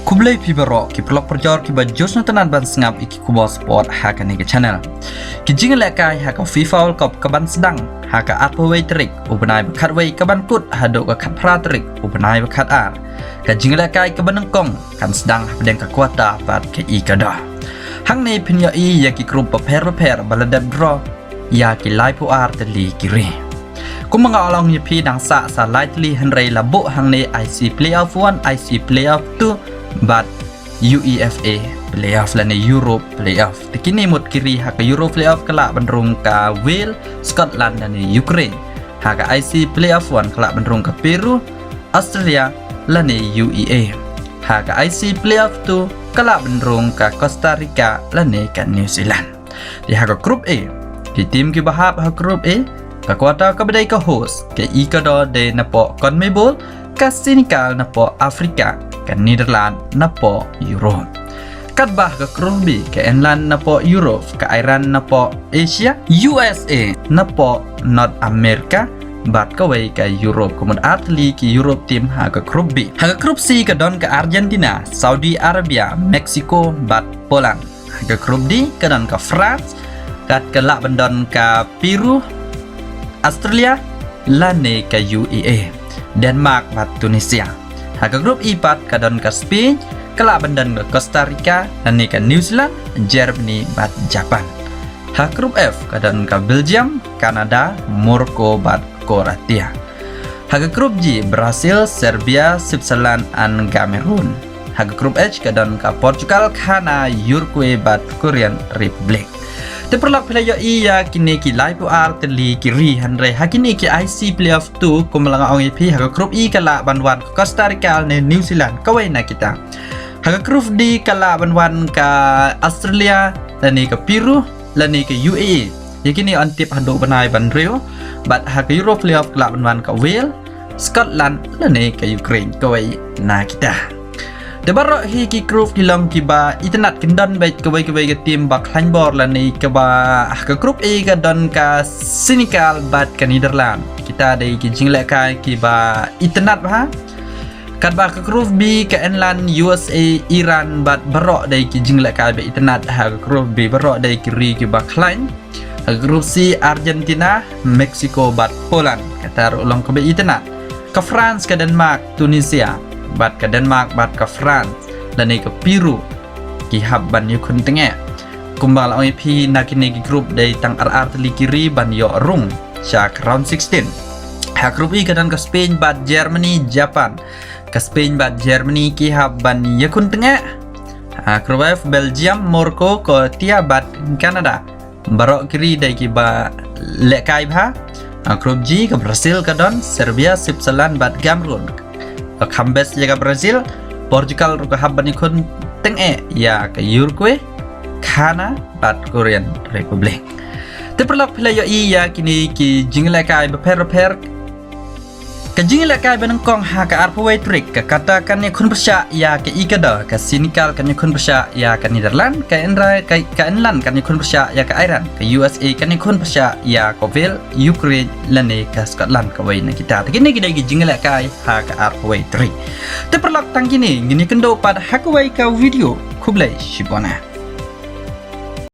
Kublai Pibaro ki pelok perjor ki bajos nontonan ban sengap iki kubal sport haka ni ke channel. Ki jingle lekai haka FIFA World Cup kaban sedang haka apaway trik ubenai bekat way kaban kut hadok ke kat pratrik ubenai bekat ar. Ka jingle lekai kaban nengkong kan sedang pedeng ke kuata pat ke i kada. Hang ni pinya i ya ki krum paper baladab draw ya ki lai pu ar teli kiri. Kumanga along ni pi dang sa lightly henry labuk hang ni IC Playoff 1 IC Playoff 2 but UEFA playoff lani Europe playoff tekini mut kiri haka Euro playoff kelak benrung ka Wales Scotland lani Ukraine haka IC playoff 1 kelak benrung ka Peru Australia lani UEA haka IC playoff 2 kelak benrung ka Costa Rica lani ka New Zealand di haka grup A di tim ki bahap haka grup A ka kuota ka bedai ka host ke Ecuador de napo CONMEBOL ka Senegal napo Afrika ke Netherlands napo Europe. Kat bah ke Krumbi ke England napo Europe, ke Iran napo Asia, USA napo North America, bat ke way ke Europe. Kemudian atli ke Europe tim ha ke Krumbi. Ha ke Grup C ke don ke Argentina, Saudi Arabia, Mexico, bat Poland. Ha ke Grup D ke don ke France, kat ke lak bendon ke Peru, Australia, lane ke UEA, Denmark bat Tunisia. Haka grup E pat kadon ke Spain, kelak bendan ke Costa Rica, dan ke New Zealand, Germany bat Japan. Haka grup F kadon ke Belgium, Kanada, Morocco bat Kroasia. Haka grup G Brazil, Serbia, Switzerland, dan Cameroon. Haka grup H kadon ke Portugal, Ghana, Uruguay bat Korean Republic. Terperlak player iya kini ki live ar teli kiri handre hakini ki IC playoff 2 kumalanga ong ip haka grup I kala banwan Costa Rica ne New Zealand kawai na kita haka grup D kala banwan ka Australia lani ke Peru lani ke UAE yakini antip hando banai banreo bat haka Euro playoff kala banwan ka Wales Scotland lani ke Ukraine kawai na kita. Debarok hi ki grup kilang kiba internet kendon baik kawai ke tim bak handball lani keba ke grup E ke don ka Senegal bat ke Netherlands kita ada ki jingle kai kiba internet ha kat ba ke grup B ke England USA Iran bat barok dai ki jingle kai be internet ha ke grup B barok dai kiri kiba klain ke grup C Argentina Mexico bat Poland kata ulong ke be internet ke France ke Denmark Tunisia bat ke Denmark bat ke France dan ke Peru ki hab ban yukun tengah kumbal ong ip nakini ki grup dari tang RR teli kiri ban yo rung syak round 16 ha grup I kadan ke Spain bat Germany Japan ke Spain bat Germany ki hab ban yukun tengah ha grup F Belgium Morocco Kroasia bat Canada barok kiri dari ki ba lekai ha grup G ke Brazil kadon Serbia Switzerland bat Cameroon Kambes jaga Brazil, Portugal ruka habani kun tengah ya ke Uruguay, Ghana bat Korean Republic. Terperlak player I ya kini ki jingle kai beper ke jingle kai benengkong ha ke arpaway trick ke katakan ya kun bersya ya ke Ecuador ke Senegal kan ya kun bersya ya ke Netherlands ke England kan ya kun bersya ya ke Iran ke USA kan ya kun bersya ya ke Wales Ukraine lane ke Scotland ke way na kita kini kita gi jingle kai ha ke arpaway trick terperlak tang kini gini kendo pada hakaway ka video Kublai Shibona.